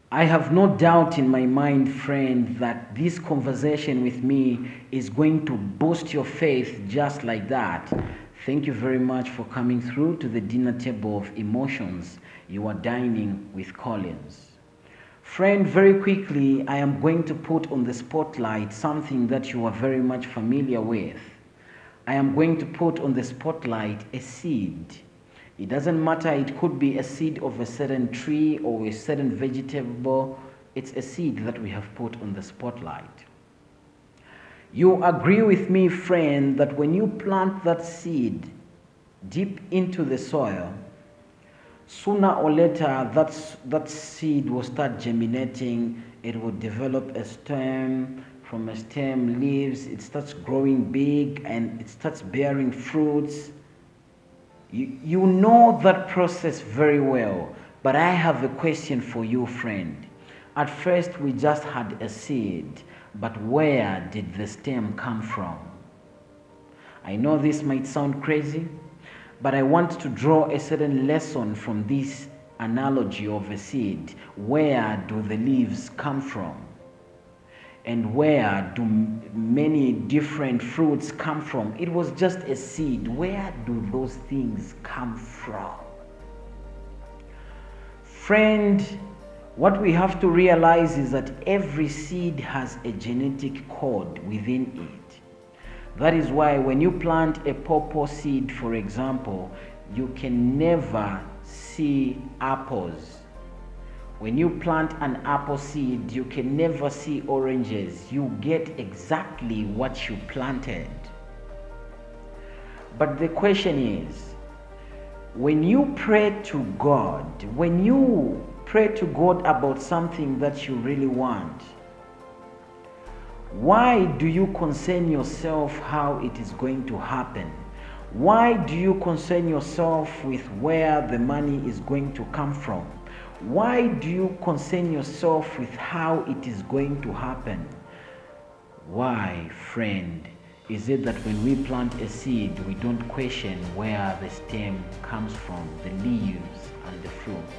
I have no doubt in my mind, friend, that this conversation with me is going to boost your faith just like that. Thank you very much for coming through to the dinner table of emotions. You are dining with Collins. Friend, very quickly, I am going to put on the spotlight something that you are very much familiar with. I am going to put on the spotlight a seed. It doesn't matter, it could be a seed of a certain tree or a certain vegetable. It's a seed that we have put on the spotlight. You agree with me, friend, that when you plant that seed deep into the soil, sooner or later that seed will start germinating. It will develop a stem. From a stem, leaves, it starts growing big and it starts bearing fruits. You know that process very well, but I have a question for you, friend. At first, we just had a seed, but where did the stem come from? I know this might sound crazy, but I want to draw a certain lesson from this analogy of a seed. Where do the leaves come from? And where do many different fruits come from? It was just a seed. Where do those things come from? Friend, what we have to realize is that every seed has a genetic code within it. That is why when you plant a pawpaw seed, for example, you can never see apples. When you plant an apple seed, you can never see oranges. You get exactly what you planted. But the question is, when you pray to God, when you pray to God about something that you really want, why do you concern yourself how it is going to happen? Why do you concern yourself with where the money is going to come from? Why do you concern yourself with how it is going to happen? Why, friend, is it that when we plant a seed, we don't question where the stem comes from, the leaves and the fruits?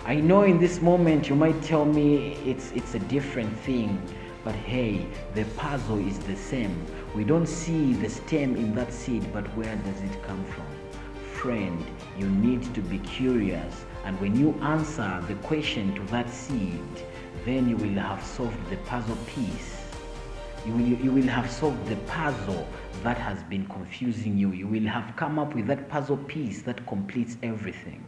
I know in this moment you might tell me it's a different thing, but hey, the puzzle is the same. We don't see the stem in that seed, but where does it come from? Friend, you need to be curious, and when you answer the question to that seed, then you will have solved the puzzle piece. You will have solved the puzzle that has been confusing you. You will have come up with that puzzle piece that completes everything.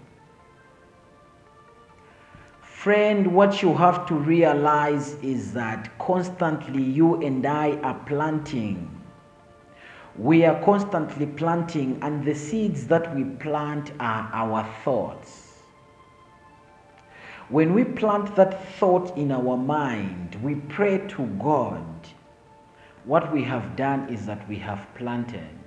Friend, what you have to realize is that constantly you and I are planting. We are constantly planting, and the seeds that we plant are our thoughts. When we plant that thought in our mind, we pray to God. What we have done is that we have planted.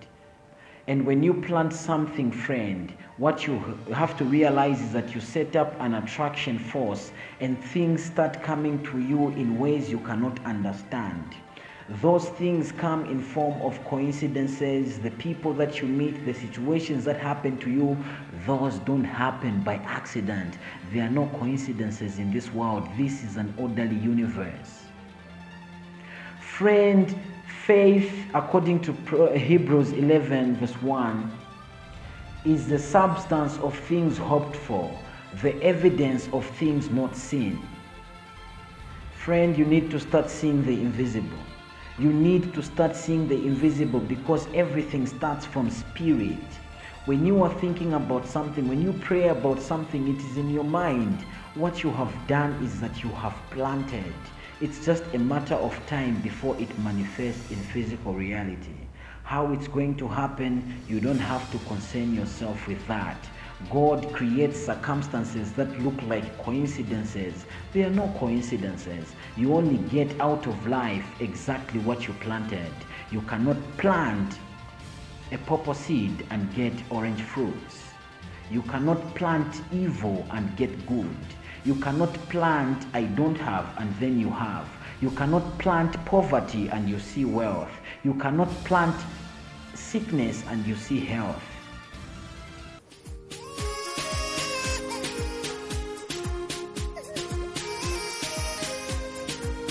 And when you plant something, friend, what you have to realize is that you set up an attraction force and things start coming to you in ways you cannot understand. Those things come in form of coincidences. The people that you meet, the situations that happen to you, those don't happen by accident. There are no coincidences in this world. This is an orderly universe. Friend, faith, according to Hebrews 11 verse 1, is the substance of things hoped for, the evidence of things not seen. Friend, you need to start seeing the invisible. You need to start seeing the invisible, because everything starts from spirit. When you are thinking about something, when you pray about something, it is in your mind. What you have done is that you have planted. It's just a matter of time before it manifests in physical reality. How it's going to happen, you don't have to concern yourself with that. God creates circumstances that look like coincidences. They are no coincidences. You only get out of life exactly what you planted. You cannot plant a purple seed and get orange fruits. You cannot plant evil and get good. You cannot plant I don't have and then you have. You cannot plant poverty and you see wealth. You cannot plant sickness and you see health.